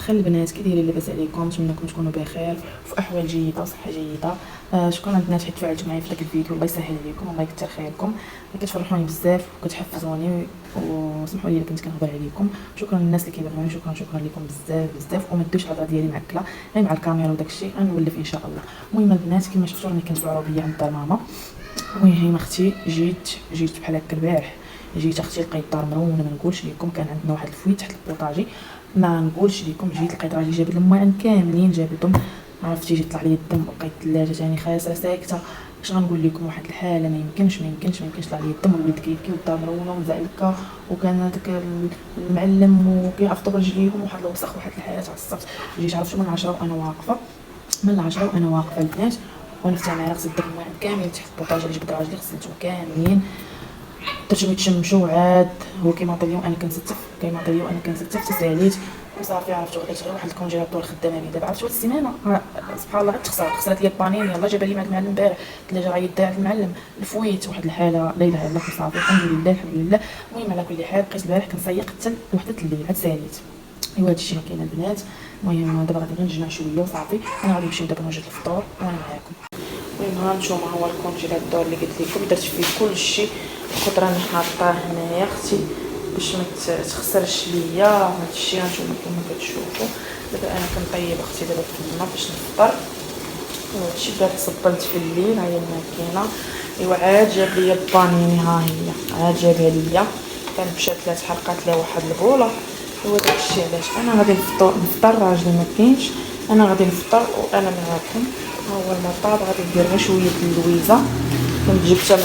الخير البنات، كي دايرين؟ لاباس عليكم؟ نتمنىكم تكونوا بخير وفي احوال جيده وصحه جيده. شكرا البنات حيت تفاعلتوا معايا في داك الفيديو. الله يسهل عليكم والله يكثر خيركم، كتفرحوني بزاف وكتحفزوني، وسمحوا لي الا كنت كنهضر عليكم. شكرا للناس اللي كيبغوني، شكرا لكم بزاف بزاف. وما ديوش الهضره ديالي معكله غير مع الكاميرا وداك الشيء، غنولف ان شاء الله. المهم البنات كما شفتوا راني كنت بعروبيه عند دار ماما. المهم اختي جيت بحال هكا البارح، جيت اختي لقيت الدار مرونه. ما نقولش لكم كان عندنا واحد الفويت تحت البوطاجي، ما نقولش لكم. جيت لقيت راجلي جاب الماعن كاملين جابتهم، عرفتي جيت طلع لي الدم ولقيت الثلاجه ثاني خاسره ساكته. اش غنقول لكم؟ واحد الحاله ما يمكنش طلع لي الدم. وليت كيبكي والدار مرونه ومزعلكه، وكان هذاك المعلم وكيعفطوا برجليهم وواحد الوسخ واحد الحاله. تعصبت، جيت عرفتوا من 10 وانا واقفه البنات، ونفتح معايا غسلت داك الماعن كامل تحت البوطاجه اللي جبت راجلي، غسلتهم كاملين. درتهم يتشمشوا عاد. هو كيماطيو انا كنستف تساليت وصافي. عرفتوا غديت غير واحد الكونجيلاتور خدامه بيه دابا. عرفتوا هاد السيمانه سبحان الله خسرت لي البانين. يلاه جاب لي مع المعلم البارح، الثلاجه راه يديها المعلم الفويت واحد الحاله لا اله الا الله. صافي الحمد لله. المهم على كل حال بقيت البارح كنسيق حتى لوحده الليل عاد ساليت. ايوا هادشي اللي كاين البنات. المهم دابا غادي نجمع شويه وصافي. انا غادي نمشي دابا نوجد الفطور وانا معاكم. المهم ها نتوما هو الكونجيلاتور اللي قلت لكم، درت فيه كلشي. الخضره راني حاطاه هنايا اختي باش ما تخسرش ليا. هادشي هانتوما كما كتشوفوا. دابا انا كنطيب اختي دابا في الماء باش نفطر. وهادشي بدا تصبنت في الليل، ها هي الماكينه. ايوا عاد جاب لي البانيني، ها هي عاد جابها ليا. كان مشات 3 حلقات لها واحد البوله. هو داكشي علاش انا غادي نفطر. راجلي ما كاينش، انا غادي نفطر وانا معاكم. ها هو المطاب. غادي ندير غير شويه اللويزه كنت جبتها من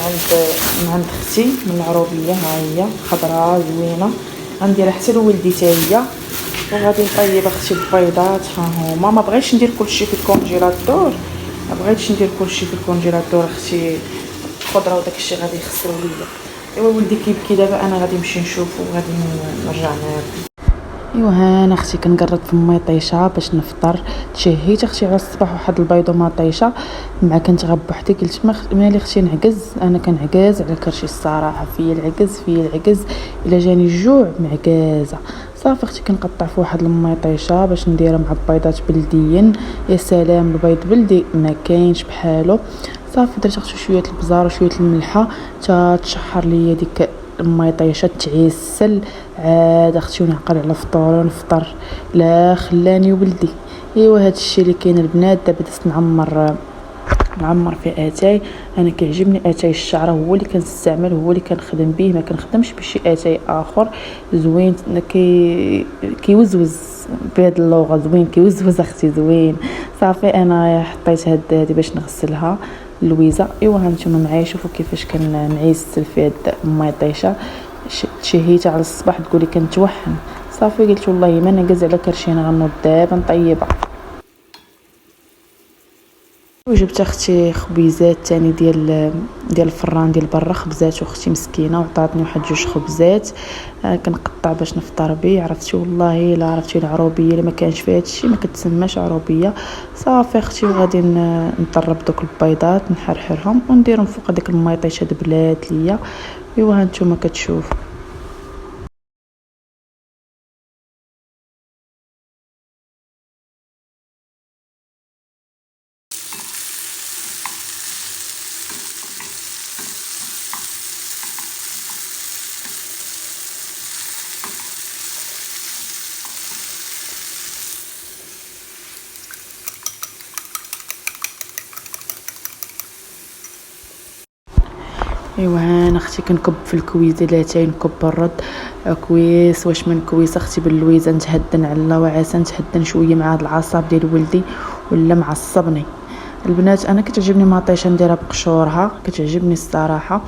عند اختي من العروبيه. ها هي خضراء زوينه، غنديرها حتى لولدي حتى هي. وغادي نطيب اختي البيضات. ها هما. ما بغيتش ندير كلشي في الكونجيلاتور، اختي الخضره وداك الشيء غادي يخسروا ليا. ايوا ولدي كيبكي دابا، انا غادي نمشي نشوفو وغادي نرجع معاكم. ايوا ها انا اختي كنقرب في مي طيشه باش نفطر. تشهيت اختي على الصباح واحد البيضه ما طيشه، مع كنت غاب بوحدي. قلت مالي اختي نعكز، انا كنعكز على الكرشي الصراحه. فيا العكز الا جاني الجوع معكازه. صافي اختي كنقطع في واحد المي طيشه باش نديرها مع بيضات بلديين. يا سلام البيض بلدي ما كاينش بحالو. صافي درت اختي شويه البزار وشويه الملحه تا تشحر ليا ديك المي طيشه تعسل. عاد اختي ونعقل على فطور ونفطر لا خلاني ولدي. ايوا هذا الشيء اللي كاين البنات. دابا دست نعمر في اتاي. انا كيعجبني اتاي الشعره، هو اللي كنستعمل، هو اللي كنخدم به، ما كنخدمش بشي اتاي اخر. زوين كيوزوز بهاد اللغه، زوين كيوزوز اختي زوين. صافي انا حطيت هادي باش نغسلها اللويزه. ايوا هانتوما معايا شوفوا كيفاش كنعيسل في هاد الماء طيشه. تشهيتها على الصباح تقولي كنتوحن. صافي قلت والله ما نقز على كرشينا غنوض دابا نطيبها. وجبت اختي خبيزات تاني ديال الفران ديال برا، خبزات اختي مسكينه وعطاتني واحد 2 خبزات. كنقطع باش نفطر به. عرفتي والله الا عرفتي العروبيه اللي ما كانش فيها هادشي ما كتسماش عروبيه. صافي اختي وغادي نطرب دوك البيضات نحرحرهم ونديرهم فوق هذيك الميطيشه دبلات ليا. ايوا هانتوما كتشوفوا. ايوا انا اختي كنكب في الكويزيلاتين، نكب الرد كويس. واش من كويس اختي باللويزه نتهدن على الله وعسى نتهدن شويه مع هاد العصاب ديال ولدي ولا معصبني. البنات انا كتعجبني مطيشه نديرها بقشورها، كتعجبني الصراحه.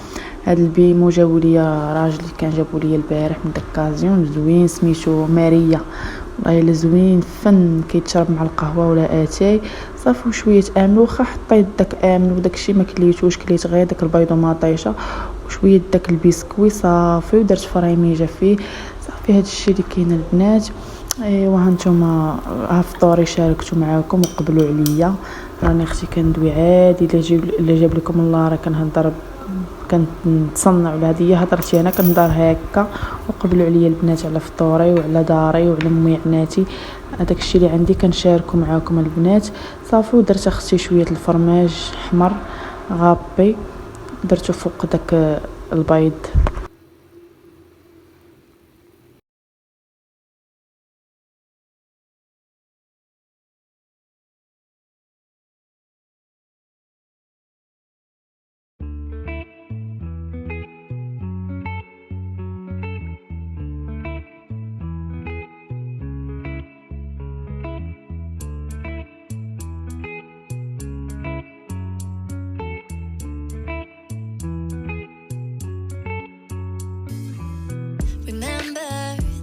هاد البيمو جابوا لي راجلي، كان جابوا لي البارح من دكازيون زوين سميتو ماريا. والله الا زوين فن، كيتشرب مع القهوه ولا اتاي. صافي وشويه امن، واخا حطيت داك امن وداكشي ما كليتوش، كليت غير داك البيضه ما طيشه وشويه داك البسكوي. صافي ودرت فريميجه فيه. صافي هاد الشيء اللي كاين البنات. ايوا هانتوما ها فطوري شاركتو معاكم وقبلوا عليا. راني اختي كندوي عادي. الا جاب لكم الله راه كنهضر كنتصنع ولا هذه هضرتي انا كندار هكا وقبلوا عليا البنات على فطوري وعلى داري وعلى امي عناتي. هذاك الشيء اللي عندي كنشاركو معاكم البنات. صافي ودرت اختي شويه الفرماج احمر غابي درتو فوق داك البيض. Remember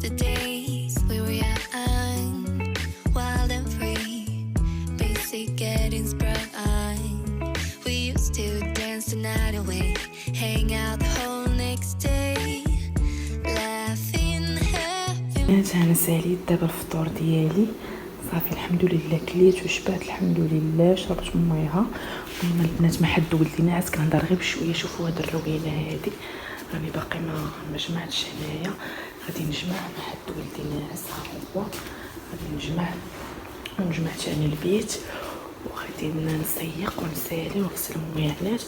the days we were young, wild and free, basic getting sprung. We used to dance the night away, hang out the whole next day, laughing, having. انا ساليت دابا الفطور ديالي صافي الحمد لله كليت وشبعت الحمد لله شربت ميها. المهم البنات ما حد ولدي ناعس كنهضر غير بشويه. شوفوا هاد الروينه هادي راني باقي ما جمعتش هنايا غادي نجمع. ما حد ولدي ناعس ها هو غادي نجمع ثاني البيت وغادي نسيق ونسالي ونغسل الميعانات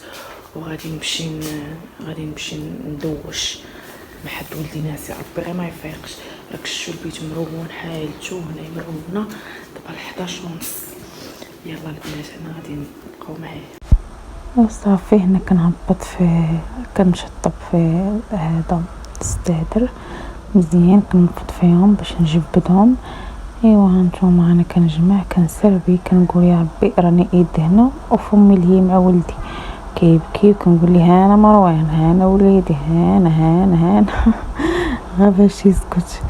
وغادي نمشي ندوش. ما حد ولدي ناعس يا ربي غير ما يفيقش. راك شفتوا البيت مرون حالته هنايا مرونه دابا 11:30. يلا البنات انا غادي نبقاو معايا. صافي هنا كنشطب في هذا الستادر مزيان كنفض فيهم باش نجبدهم. ايوا هانتوما انا كنجمع كنسربي كنقول يا ربي راني ايد هنا وفمي اللي هي مع ولدي كيبكي وكنقول لي هانا مروان هانا وليدي هانا غير باش يسكت.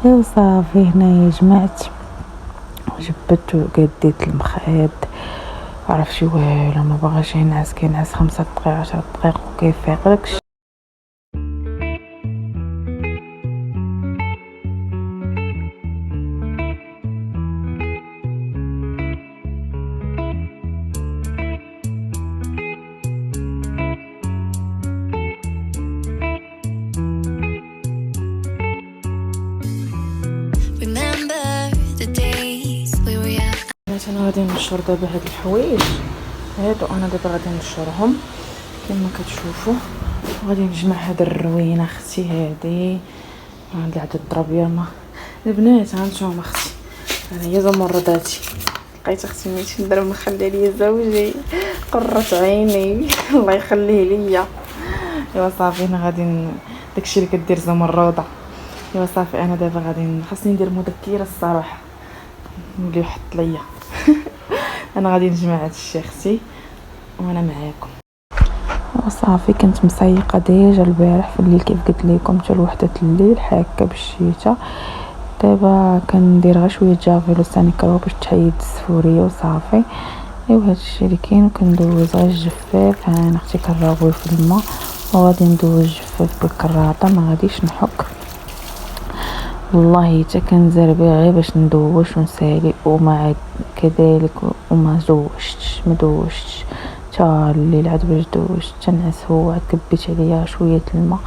ايوا صافي هنايا جمعت وجبدت وقديت المخاد عرف شي والو ما باغاش ينعس كينعس 5 دقائق 10 دقائق وكيفيق داكشي. انا غادي نشر دابا هاد الحوايج هادو انا دابا غادي نشرهم كما كتشوفوا. غادي نجمع هاد الروينه اختي هادي عندي عاد الضربيه ما البنات هانتوما اختي انا هي زمرداتي لقيت اختي ماشي ندير مخلي ليا زوجي قرة عيني الله يخليه ليا. ايوا صافي انا غادي داكشي اللي كدير زمرده. ايوا صافي انا دابا غادي خاصني ندير مذكره الصراحه اللي يحط ليا انا غادي نجمع هاد الشيء اختي وانا معاكم. وصافي كنت مسيقه ديجا البارح في الليل كيف قلت لكم حتى لوحده الليل حاكه بالشيته. دابا كندير غير شويه جافيل وسانيكرو باش تحيد السفوريه وصافي. ايوا هادشي اللي كاين وكندوز غير الجفاف. ها انا اختي كنراوي في الماء وغادي ندوز الجفاف بالكراطه ما غاديش نحك والله حتى كنزربي غير باش ندوش ونسالي وما كذلك وما دوشتش حتى الليل عاد باش دوشت تنعس هو عاد كبيت عليا شويه الماء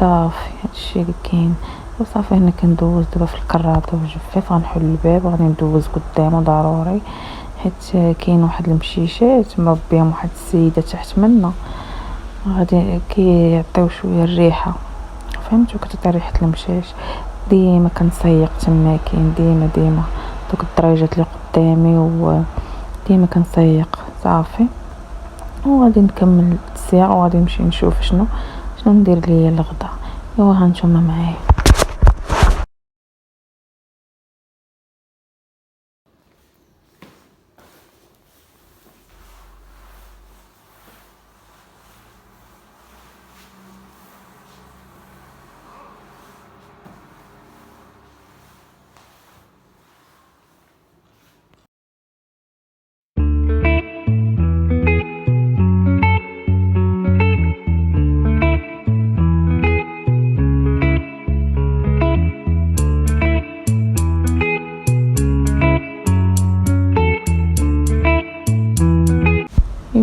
صافي هادشي اللي كاين. وصافي هنا كندوز دابا في الكراطه والجفاف غنحل الباب وغادي ندوز قدامه ضروري حيت كاين واحد المشيشات مربيهم واحد السيده تحت منا غادي كيعطيو شويه الريحه فهمتوا كتعطي ريحه المشاش. ديما كنسيق تما كاين ديما دوك الدريجات اللي قدامي وديما كنسيق صافي. وغادي نكمل السياق وغادي نمشي نشوف شنو ندير ليا الغدا. ايوا هانتوما معايا.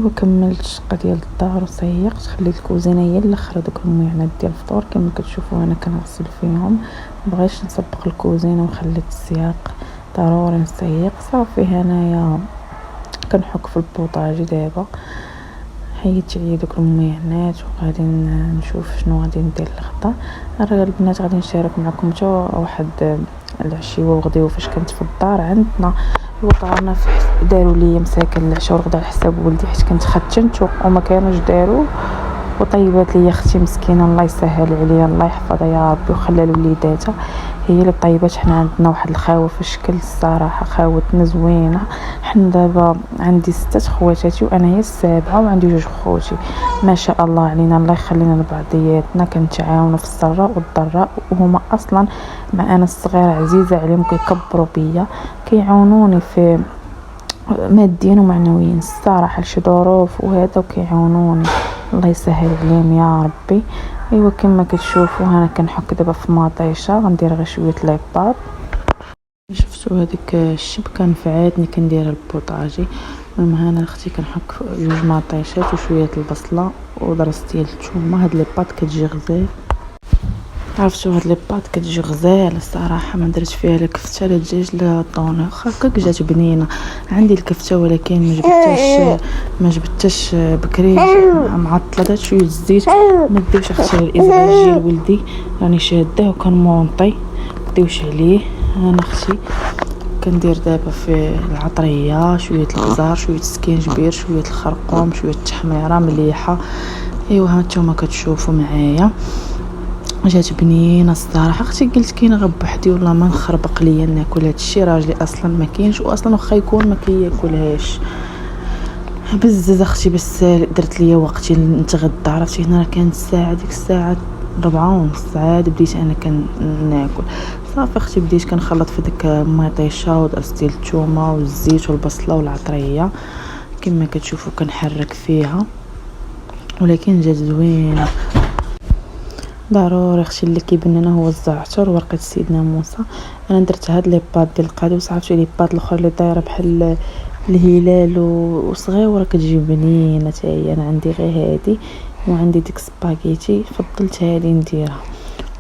وكملت الشقه ديال الدار وسيقت، خليت الكوزينه هي الاخر. دوك الميعنات ديال الفطور كما كتشوفوا انا كنغسل فيهم، مبغيتش نسبق الكوزينه وخليت السياق ضروري نسيق. صافي هنايا كنحك في البوطاجي. دابا حيدت عليا دوك الميعنات وغادي نشوف شنو غادي ندير الغدا. راه البنات غادي نشارك معكم حتى واحد العشيوه وغديوه فاش كنت في الدار عندنا. دارنا داروا لي مساكن العشاء والغدا على حساب ولدي حيت كنت ختنت وما كانوش داروا، وطيبات لي اختي مسكينه الله يسهل عليها الله يحفظها يا ربي وخلى لوليداتها هي اللي طيبات. حنا عندنا واحد الخاوه في الشكل الصراحه خاوتنا زوينه. حنا دابا عندي 6 خواتاتي وانا هي السابعه وعندي 2 خوتي ما شاء الله علينا الله يخلينا لبعضياتنا. كنتعاونوا في السراء والضراء وهما اصلا مع انا الصغيره عزيزه عليهم كيكبروا بيا كيعاونوني في ماديا ومعنويا الصراحه لشي ظروف وهذا وكيعاونوني الله يسهل عليهم يا ربي. ايوا كما كتشوفوا انا كنحك دابا في مطيشه غندير غير شويه ليباط. شفتوا هذيك الشبكه نفعاتني كنديرها البوطاجي. المهم انا اختي كنحك 2 مطيشات وشويه البصله ودرس ديال الثومه. هاد ليباط كتجي غزال، عرفتوا هاد ليباط كتجي غزال الصراحه. ما درت فيها لا كفته لا دجاج لا طون، هكاك جات بنينه. عندي الكفته ولكن ما جبتهاش بكري معطله. دات شويه الزيت ما ديوش اختي الازعاج ديال ولدي راني شاداه وكنمونطي ديوش عليه. انا اختي كندير دابا في العطريه شويه البزار شويه السكينجبير شويه الخرقوم شويه التحميره مليحه. ايوا هانتوما كتشوفوا معايا جات بنينه الصراحه. اختي قلت كاين غير بوحدي والله ما نخربق ليا ناكل هادشي، راجلي اصلا ما كاينش واصلا واخا يكون ما كياكلهاش بزز اختي. بس درت ليا وقتي نتغدى، عرفتي هنا كانت الساعه ديك الساعه 4:30 عاد بديت انا كناكل. صافي اختي بديت كنخلط في ديك المطيشه ودرت ديال الثومه والزيت والبصله والعطريه كما كتشوفوا كنحرك فيها ولكن جات زوينه. ضروري اختي اللي كيبان لنا هو الزعتر وورقه سيدنا موسى. انا درت هاد لي باد ديال القادوس، عرفتي لي باد الاخر اللي دايره بحال الهلال وصغيره كتجي بنينه حتى هي. انا عندي غير هادي وعندي ديك سباغيتي فضلت هادي نديرها.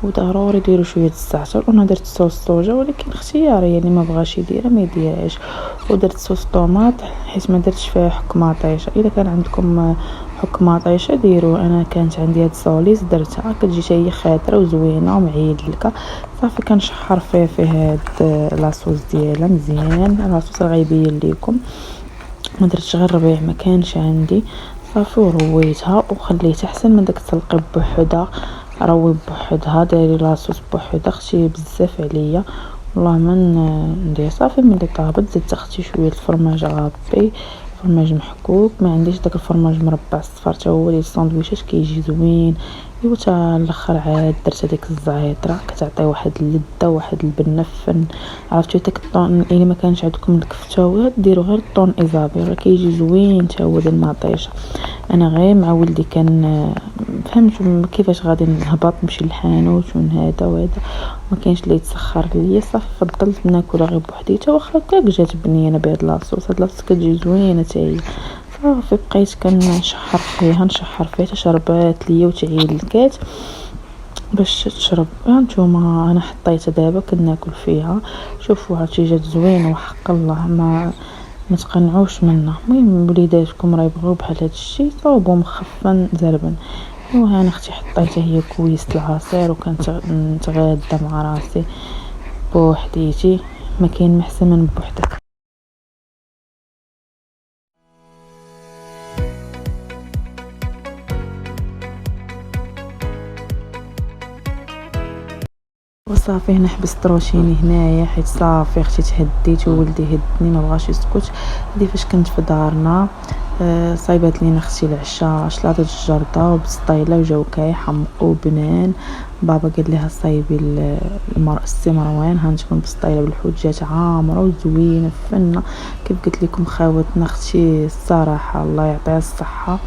وضروري ديروا شويه الزعتر. وانا درت صوص صوجا ولكن اختياري يعني ما بغاش يديرها ما يديرهاش. ودرت صوص طوماط حيت ما درتش فيها حك مطيشه. اذا كان عندكم حك مطيشه ديروا. انا كانت عندي هاد الصوليس درتها كتجي حتى هي خاطره وزوينه ومعيدلكه. صافي كنشحر فيه في هاد لاصوص ديالها مزيان. لاصوص غيبين ليكم ما درتش غير ربيع ما كانش عندي. صافي ورويتها وخليتها احسن من داك تلقي بوحدها. روي بوحدها دايري لاصوص بوحدها اختي بزاف عليا والله ما ندير. صافي ملي طابت زدت اختي شويه الفرماج غابي فرماج محكوك. ما عنديش داك الفرماج مربع الصفار حتى هو ديال الساندويشات كيجي زوين. ايوا تا الاخر عاد درت هذيك الزعتره كتعطي واحد اللذه واحد البنه فن. عرفتوا حتى الطون الا ما كانش عندكم الكفته ديروا غير الطون ايزابي راه كيجي زوين حتى هو ديال المطيشه. انا غير مع ولدي كان فهمت كيفاش غادي نهبط نمشي للحانوت ونهدا وهذا ما كاينش اللي يتسخر ليا. صافي فضلت ناكلها غير بوحديتها واخا هكاك جات بنينه بهاد لاصوص. هاد لاصوص كتجي زوينه حتى هي. صافي بقيت كنشحر فيها حتى شربات ليا وتعيلكات باش تشرب. هانتوما انا حطيتها دابا كناكل فيها. شوفوا هادشي جات زوينه وحق الله ما تقنعوش منها. المهم وليداتكم راه يبغيو بحال هادشي صاوبوا مخفن زربن. انا اختي حطيتها هي كويس العصير وكنت نتغادى مع راسي بوحديتي ما كاين محسن من بوحدك. وصافي هنا حبست روشيني هنايا حيت صافي اختي تهديت وولدي هدني ما بغاش يسكت. هادي فاش كنت في دارنا صايبات لينا اختي العشاء شلاضه الجرده وبسطيله وجوكاي حمقو وبنان. بابا قال لها صايبي السي مروان هانتكم البسطيله بالحوت جات عامره وزوينه فنه كيف قلت لكم خاوتنا اختي الصراحه الله يعطيها الصحه.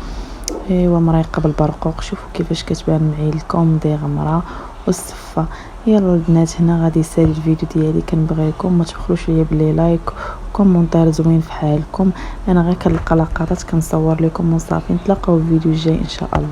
ايوا مريقه بالبرقوق شوفوا كيفاش كتبان معي لكم دي غمره والصفه. يلا البنات هنا غادي يسالي الفيديو ديالي، كنبغيكم ما تبخلوش ليا بلي لايك وكومونتير زوين في حالكم. انا غير كنلقى لقطات كنصور لكم وصافي. نتلاقاو في الفيديو الجاي ان شاء الله.